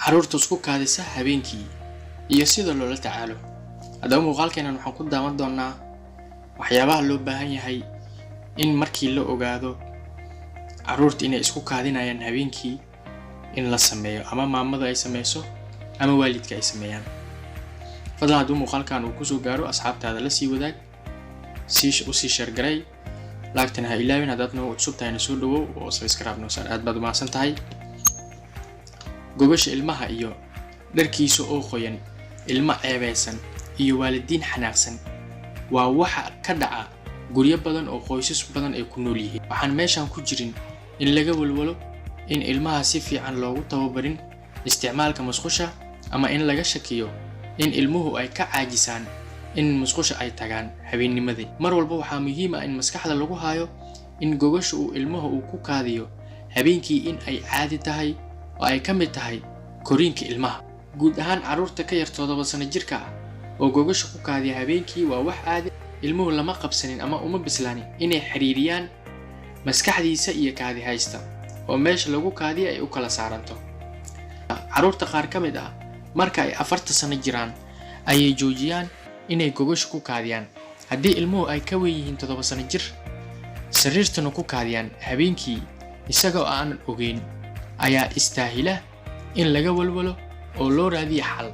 caruurta isku kaadisa habeenkii iyo sida loola tacaalo. Haddaba muuqaalkeenan waxaan ku daawan doonaa waxyaabaha loo baahan yahay in markii la ogaado caruurta inay isku kaadinayaan habeenkii in la sameeyo ama maamada ay sameyso ama waalidka ay sameeyaan. fadlan hadduu muuqaalkan uu kusoo gaaro asxaabtaada la sii wadaag, sii share garay, laagtana ha ilaawin. haddaad nagu cusub tahayna soo dhawow oo subscribe noo saar. aad baad u mahadsan tahay. gogosha ilmaha iyo dharkiisa oo qoyan, ilmo ceebeysan iyo waalidiin xanaaqsan waa waxa ka dhaca guryo badan oo qoysas badan ay ku nool yihiin. waxaan meeshan ku jirin in laga walwalo in ilmaha si fiican loogu tababarin isticmaalka musqusha ama in laga shakiyo in ilmuhu ay ka caajisaan in musqusha ay tagaan habeennimadii. mar walba waxaa muhiim ah in maskaxda lagu hayo in gogosha uu ilmaha uu ku kaadiyo habeenkii in ay caadi tahay oo ay ka mid tahay koriinka ilmaha. guud ahaan caruurta ka yar 7 sano jirka ah oo gogosha ku kaadiya habeenkii waa wax caadi. ilmuhu lama qabsanin ama uma bislaanin inay xiriiriyaan maskaxdiisa iyo kaadi haysta oo meesha lagu kaadiyo ay u kala saaranto. caruurta qaar ka mid ah marka ay 4 sano jiraan ayay joojiyaan inay gogosha ku kaadiyaan. haddii ilmuhu ay ka weyn yihiin 7 sano jir, sariirtana ku kaadiyaan habeenkii isagoo aan ogeyn, ayaa istaahila in laga walwalo oo loo raadiyo xal.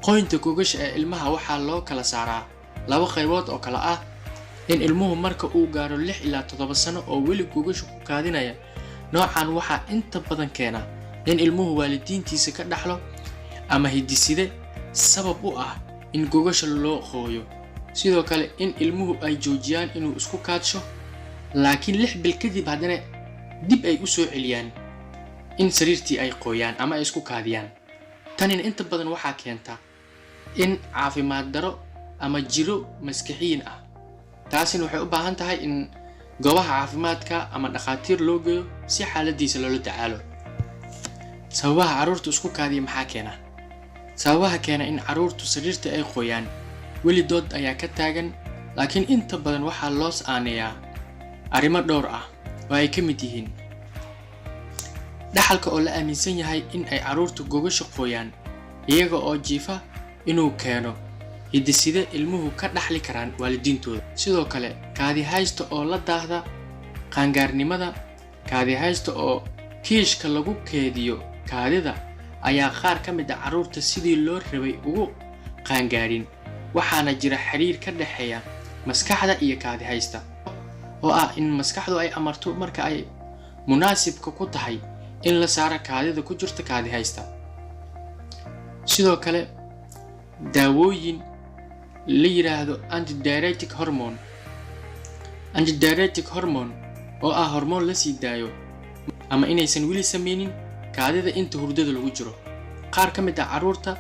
qoynta gogosha ee ilmaha waxaa loo kala saaraa 2 qaybood oo kala ah in ilmuhu marka uu gaaro 6 ilaa 7 sano oo weli gogosha ku kaadinaya. noocan waxaa inta badan keena in ilmuhu waalidiintiisa ka dhaxlo ama hidiside sabab u ah in gogosha loo qooyo. sidoo kale in ilmuhu ay joojiyaan inuu isku kaadsho, laakiin 6 bil kadib haddana dib ay u soo celiyaan in sariirtii ay qooyaan ama ay isku kaadiyaan. tanina inta badan waxaa keenta in caafimaad daro ama jiro maskaxiyin ah. taasina waxay u baahan tahay in goobaha caafimaadka ama dhaqaatiir loo geeyo si xaaladiisa loola tacaalo. sababaha caruurta isku kaadiya maxaa keena? sababaha keena in caruurtu sariirta ay qooyaan weli dood ayaa ka taagan, laakiin inta badan waxaa loo aaneeyaa arrimo dhowr ah oo ay ka mid yihiin dhaxalka oo la aaminsan yahay in ay caruurtu gogosha qooyaan iyaga oo jiifa inuu keeno hidiside ilmuhu ka dhaxli karaan waalidiintooda. sidoo kale kaadi haysta oo la daahda qaangaarnimada, kaadi haysta oo kiishka lagu keediyo kaadida ayaa qaar ka mid ah caruurta sidii loo rabay ugu qaangaarin. waxaana jira xiriir ka dhaxeeya maskaxda iyo kaadi haysta oo ah in maskaxdu ay amarto marka ay munaasibka ku tahay in la saaro kaadida ku jirta kaadi haysta. sidoo kale daawooyin la yiraahdo antidiuretic hormone oo ah hormoon la sii daayo ama inaysan weli sameynin kaadida inta hurdada lagu jiro. qaar ka mid ah caruurta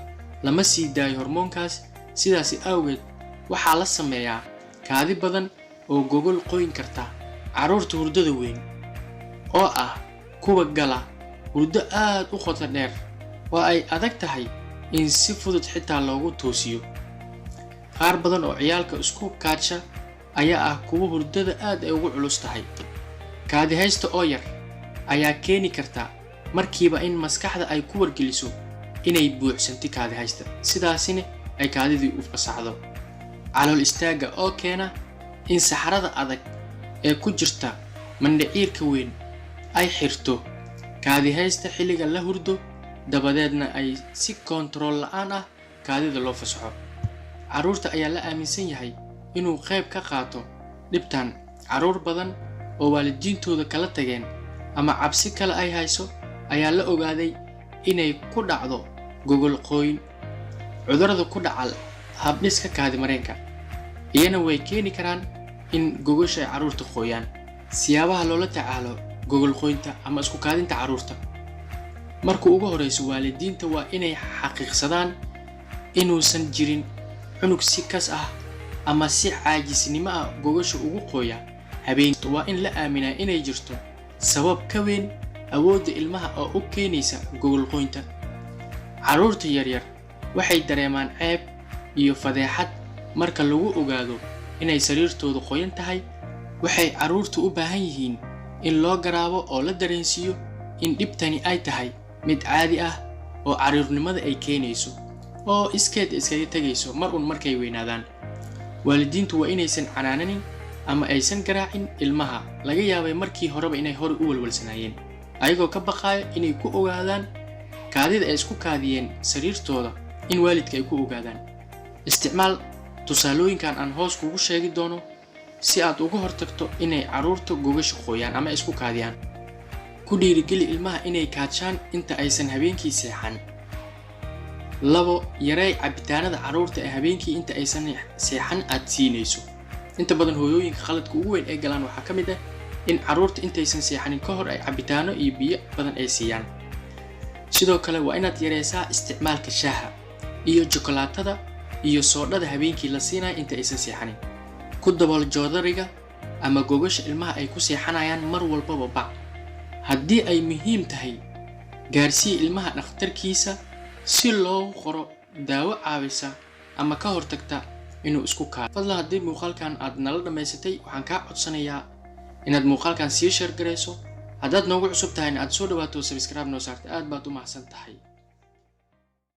lama sii daayo hormoonkaas, sidaas awgeed waxaa la sameeyaa kaadi badan oo gogol qoyn karta caruurta hurdada weyn oo ah kuwa gala hurdo aad u qoto dheer oo ay adag tahay in si fudud xitaa loogu toosiyo. qaar badan oo ciyaalka isku kaadsha ayaa ah kuwa hurdada aad ay ugu culus tahay. kaadi haysta oo yar ayaa keeni karta markiiba in maskaxda ay ku wargeliso inay buuxsanti kaadi haysta, sidaasina ay kaadidii u fasaxdo. calool istaaga oo keena in saxarada adag ee ku jirta mandhiciirka weyn ay xirto kaadi haysta xilliga la hurdo, dabadeedna ay si kontarool la'aan ah kaadida loo fasaxo. caruurta ayaa la aaminsan yahay inuu qayb ka qaato dhibtan. caruur badan oo waalidiintooda kala tageen ama cabsi kale ay hayso ayaa la ogaaday inay ku dhacdo gogol qooyn. cudurrada ku dhaca habdhiska kaadi mareenka iyana way keeni karaan in gogosha ay caruurta qooyaan. siyaabaha loola tacaalo gogol qoynta ama isku kaadinta caruurta: marka ugu horeyso waalidiinta waa inay xaqiiqsadaan inuusan jirin cunug si kas ah ama si caajisnimo ah gogosha ugu qooya habeenkii. waa in la aaminaa inay jirto sabab ka weyn awoodda ilmaha oo u keenaysa gogol qoynta. caruurta yaryar waxay dareemaan ceeb iyo fadeexad marka lagu ogaado inay sariirtoodu qoyan tahay. waxay caruurtu u baahan yihiin in loo garaabo oo la dareensiiyo in dhibtani ay tahay mid caadi ah oo caruurnimada ay keenayso oo iskeed iskaga tagayso markay weynaadaan. waalidiintu waa inaysan canaananin ama aysan garaacin ilmaha laga yaabay markii horeba inay hore u walwalsanaayeen ayagoo ka baqaaya inay ku ogaadaan kaadida ay isku kaadiyeen sariirtooda in waalidka ay ku ogaadaan. isticmaal tusaalooyinkan aan hoos kugu sheegi doono si aad uga hortagto inay caruurta gogasha qoyaan ama isku kaadiyaan. ku dhiirigeli ilmaha inay kaadshaan inta aysan habeenkii seexan. 2 yaree cabitaanada caruurta ee habeenkii inta aysan seexan aad siinayso. inta badan hooyooyinka khaladka ugu weyn ee galaan waxaa ka mid ah in caruurta intaysan seexanin ka hor ay cabitaano iyo biyo badan ay siiyaan. sidoo kale waa inaad yareysaa isticmaalka shaaha iyo jokolaatada iyo soodhada habeenkii la siinayo inta aysan seexanin. ku dabool joodariga ama gogasha ilmaha ay ku seexanayaan mar walbaba bac. haddii ay muhiim tahay gaarsii ilmaha dhakhtarkiisa si loo qoro daawo caawisa ama ka hortagta inuu isku kaado. fadlan haddii muuqaalkan aad nala dhamaysatay waxaan kaa codsanayaa inaad muuqaalkan sii share gareyso. haddaad noogu cusub tahay aad soo dhawaato subscribe noo saarta aad baad u mahadsan tahay.